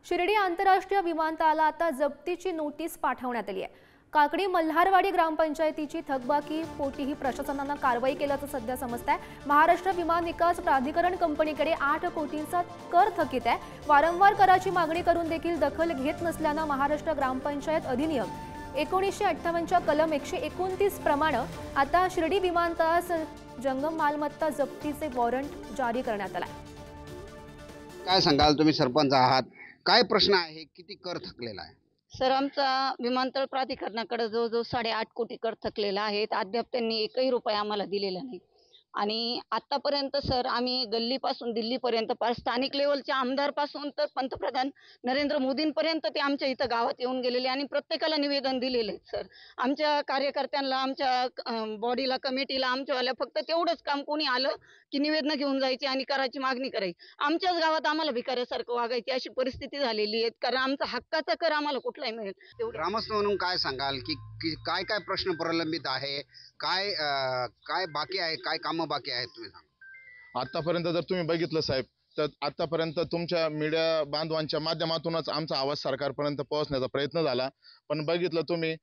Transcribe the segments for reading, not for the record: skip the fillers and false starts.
शिर्डी आंतरराष्ट्रीय विमानतळाला आता जप्तीची नोटीस पाठवण्यात आली आहे। काकडी मल्हारवाडी ग्रामपंचायतीची थकबाकी पोटीही प्रशासनाने कारवाई केल्याचं सध्या समजतंय। महाराष्ट्र विमान विकास प्राधिकरण कंपनीकडे 8 कोटींचा कर थकीत आहे। वारंवार कराची मागणी करून देखील दखल घेत नसल्याने महाराष्ट्र ग्रामपंचायत अधिनियम 1958च्या कलम 129 प्रमाणे आता शिर्डी विमानतळास जंगम मालमत्ता जप्तीचे वॉरंट जारी करण्यात आले। काय सांगाल, तुम्ही सरपंच आहात, काय प्रश्न आहे, किती कर थकलेला आहे? सर, आमचा विमानतळ प्राधिकरणाकडे जवळजवळ 8.5 कोटी कर थकलेला आहे। अद्याप त्यांनी एकही रुपया आम्हाला दिलेला नाही। आणि आतापर्यंत सर आम्ही गल्लीपासून दिल्लीपर्यंत स्थानिक लेवलच्या आमदारपासून तर पंतप्रधान नरेंद्र मोदींपर्यंत ते आमच्या इथं गावात येऊन गेलेले आणि प्रत्येकाला निवेदन दिलेले आहेत सर। आमच्या कार्यकर्त्यांना, आमच्या बॉडीला, कमिटीला, आमच्यावाल्या फक्त तेवढंच काम, कोणी आलं की निवेदन घेऊन जायची आणि कराची मागणी करायची। आमच्याच गावात आम्हाला भिकाऱ्यासारखं वागायची अशी परिस्थिती झालेली आहे, कारण आमचा हक्काचा कर आम्हाला कुठलाही मिळेल। ग्रामस्थ म्हणून काय सांगाल की काय काय प्रश्न प्रलंबित आहे, काय काय बाकी आहे, काय कामं बाकी आहेत, तुम्ही सांगा। आतापर्यंत जर तुम्ही बघितलं साहेब, तर आतापर्यंत तुमच्या मीडिया बांधवांच्या माध्यमातूनच आमचा आवाज सरकारपर्यंत पोहोचण्याचा प्रयत्न झाला, पण बघितलं तुम्ही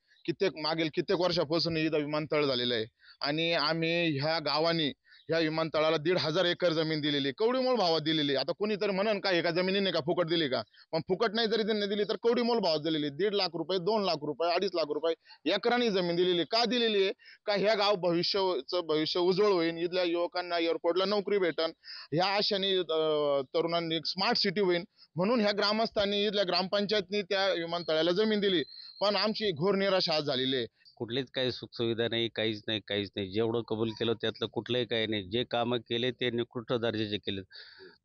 मागील कित्येक वर्षापासून इथं विमानतळ झालेलं आहे आणि आम्ही ह्या गावानी ह्या विमानतळाला 1,500 एकर जमीन दिलेली, कवडीमोल भावात दिलेली। आता कोणीतरी म्हणन का एका जमिनीने का फुकट दिली का, पण फुकट नाही जरी त्यांनी दिली तर कवडीमोल भावात दिलेली। 1.5 लाख रुपये, 2 लाख रुपये, 2.5 लाख रुपये एकरांनी जमीन दिलेली। का दिलेली आहे? का ह्या गाव भविष्य उज्ज्वल होईल, इथल्या युवकांना एअरपोर्टला नोकरी भेटन, ह्या आशेने तरुणांनी स्मार्ट सिटी होईल म्हणून ह्या ग्रामस्थांनी, इथल्या ग्रामपंचायतनी त्या विमानतळाला जमीन दिली। पण आमची घोर निराशा आज झालेली आहे। कुठलीच काही सुखसुविधा नाही, काहीच नाही। जेवढं कबूल केलं त्यातलं कुठलंही काही नाही। जे कामं केले ते निकृष्ट दर्जाचे केले।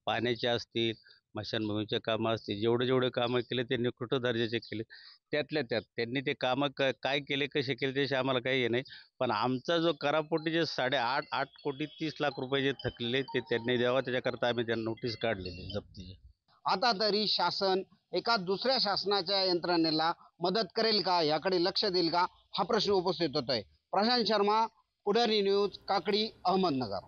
पाण्याचे असतील, स्मशानभूमीचे कामं असतील, जेवढे कामं केले ते निकृष्ट दर्जाचे केले। त्यातल्या त्यात त्यांनी ते कामं काय केले, कसे केले त्याशी आम्हाला काही नाही। पण आमचा जो करापोटी जे 8.5 कोटी 30 लाख रुपये जे थकलेले ते त्यांनी द्यावा, त्याच्याकरता आम्ही त्यांना नोटीस काढलेली जप्तीची। आता तरी शासन एका दुसऱ्या शासनाच्या यंत्रणेला मदत करेल का, याकडे लक्ष देईल का, हा प्रश्न उपस्थित होतोय। प्रशांत शर्मा, पुढारी न्यूज, काकडी, अहमदनगर।